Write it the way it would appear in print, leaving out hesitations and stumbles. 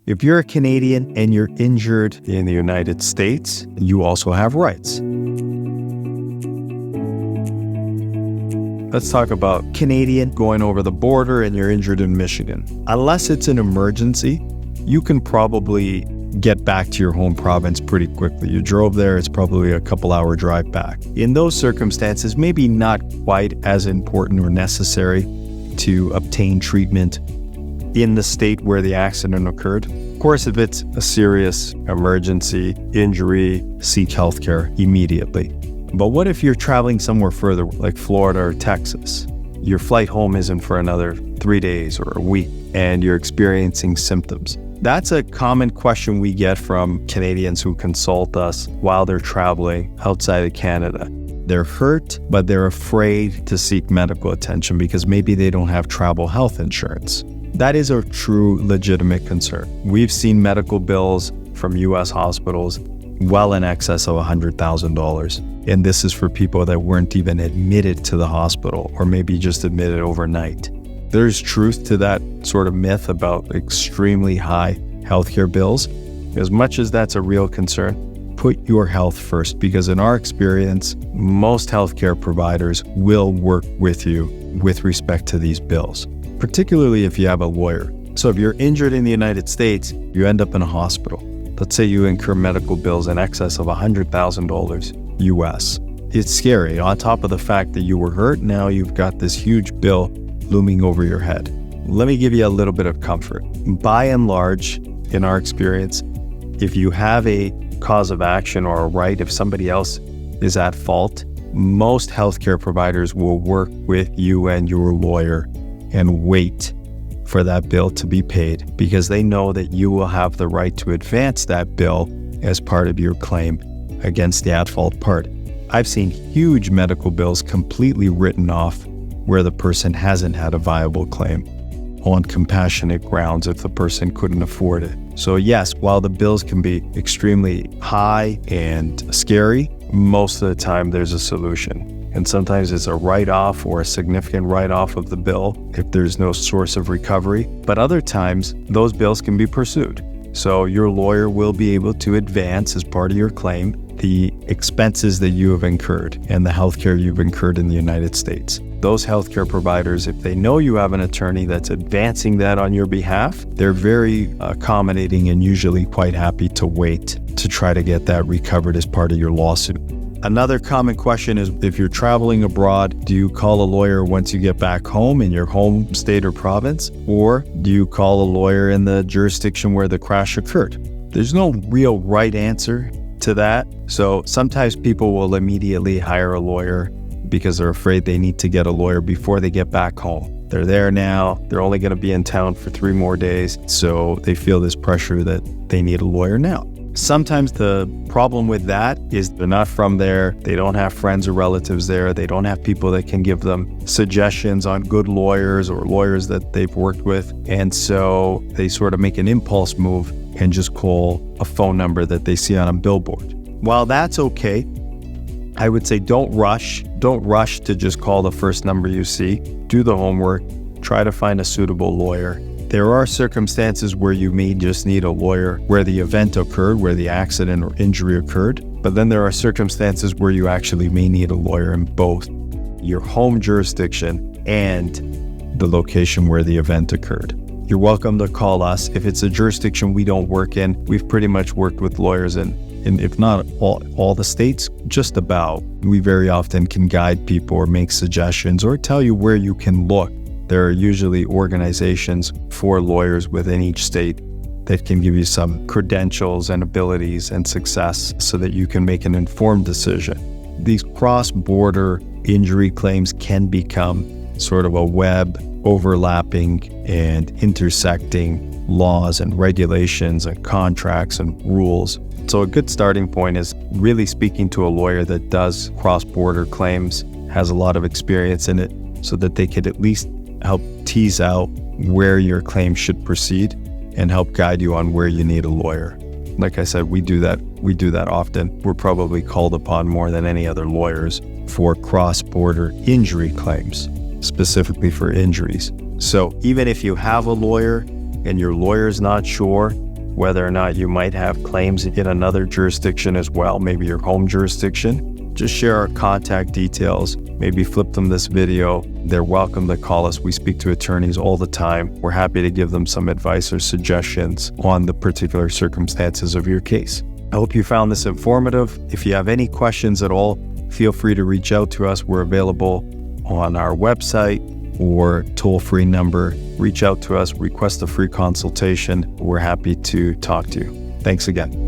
If you're a Canadian and you're injured in the United States, you also have rights. Let's talk about Canadian going over the border and you're injured in Michigan. Unless it's an emergency, you can probably get back to your home province pretty quickly. You drove there, it's probably a couple-hour drive back. In those circumstances, maybe not quite as important or necessary to obtain treatment in the state where the accident occurred. Of course, if it's a serious emergency, injury, seek healthcare immediately. But what if you're traveling somewhere further, like Florida or Texas? Your flight home isn't for another 3 days or a week, and you're experiencing symptoms. That's a common question we get from Canadians who consult us while they're traveling outside of Canada. They're hurt, but they're afraid to seek medical attention because maybe they don't have travel health insurance. That is a true, legitimate concern. We've seen medical bills from U.S. hospitals well in excess of $100,000. And this is for people that weren't even admitted to the hospital or maybe just admitted overnight. There's truth to that sort of myth about extremely high healthcare bills. As much as that's a real concern, put your health first, because in our experience, most healthcare providers will work with you with respect to these bills, particularly if you have a lawyer. So if you're injured in the United States, you end up in a hospital. Let's say you incur medical bills in excess of $100,000 US. It's scary. On top of the fact that you were hurt, now you've got this huge bill looming over your head. Let me give you a little bit of comfort. By and large, in our experience, if you have a cause of action or a right, if somebody else is at fault, most healthcare providers will work with you and your lawyer and wait for that bill to be paid, because they know that you will have the right to advance that bill as part of your claim against the at-fault party. I've seen huge medical bills completely written off where the person hasn't had a viable claim on compassionate grounds if the person couldn't afford it. So yes, while the bills can be extremely high and scary, most of the time there's a solution. And sometimes it's a write-off or a significant write-off of the bill if there's no source of recovery. But other times, those bills can be pursued. So your lawyer will be able to advance as part of your claim the expenses that you have incurred and the healthcare you've incurred in the United States. Those healthcare providers, if they know you have an attorney that's advancing that on your behalf, they're very accommodating and usually quite happy to wait to try to get that recovered as part of your lawsuit. Another common question is, if you're traveling abroad, do you call a lawyer once you get back home in your home state or province? Or do you call a lawyer in the jurisdiction where the crash occurred? There's no real right answer to that. So sometimes people will immediately hire a lawyer because they're afraid they need to get a lawyer before they get back home. They're there now, they're only going to be in town for 3 more days, so they feel this pressure that they need a lawyer now. Sometimes the problem with that is they're not from there, they don't have friends or relatives there, they don't have people that can give them suggestions on good lawyers or lawyers that they've worked with, and so they sort of make an impulse move and just call a phone number that they see on a billboard. While that's okay, I would say don't rush to just call the first number you see. Do the homework, try to find a suitable lawyer. There are circumstances where you may just need a lawyer where the event occurred, where the accident or injury occurred, but then there are circumstances where you actually may need a lawyer in both your home jurisdiction and the location where the event occurred. You're welcome to call us. If it's a jurisdiction we don't work in, we've pretty much worked with lawyers in if not all the states, just about. We very often can guide people or make suggestions or tell you where you can look. There are usually organizations for lawyers within each state that can give you some credentials and abilities and success so that you can make an informed decision. These cross-border injury claims can become sort of a web overlapping and intersecting laws and regulations and contracts and rules. So a good starting point is really speaking to a lawyer that does cross-border claims, has a lot of experience in it, so that they could at least help tease out where your claim should proceed and help guide you on where you need a lawyer. Like I said, we do that often. We're probably called upon more than any other lawyers for cross-border injury claims, specifically for injuries. So even if you have a lawyer and your lawyer's not sure, whether or not you might have claims in another jurisdiction as well, maybe your home jurisdiction, just share our contact details. Maybe flip them this video. They're welcome to call us. We speak to attorneys all the time. We're happy to give them some advice or suggestions on the particular circumstances of your case. I hope you found this informative. If you have any questions at all, feel free to reach out to us. We're available on our website or toll-free number. Reach out to us, request a free consultation. We're happy to talk to you. Thanks again.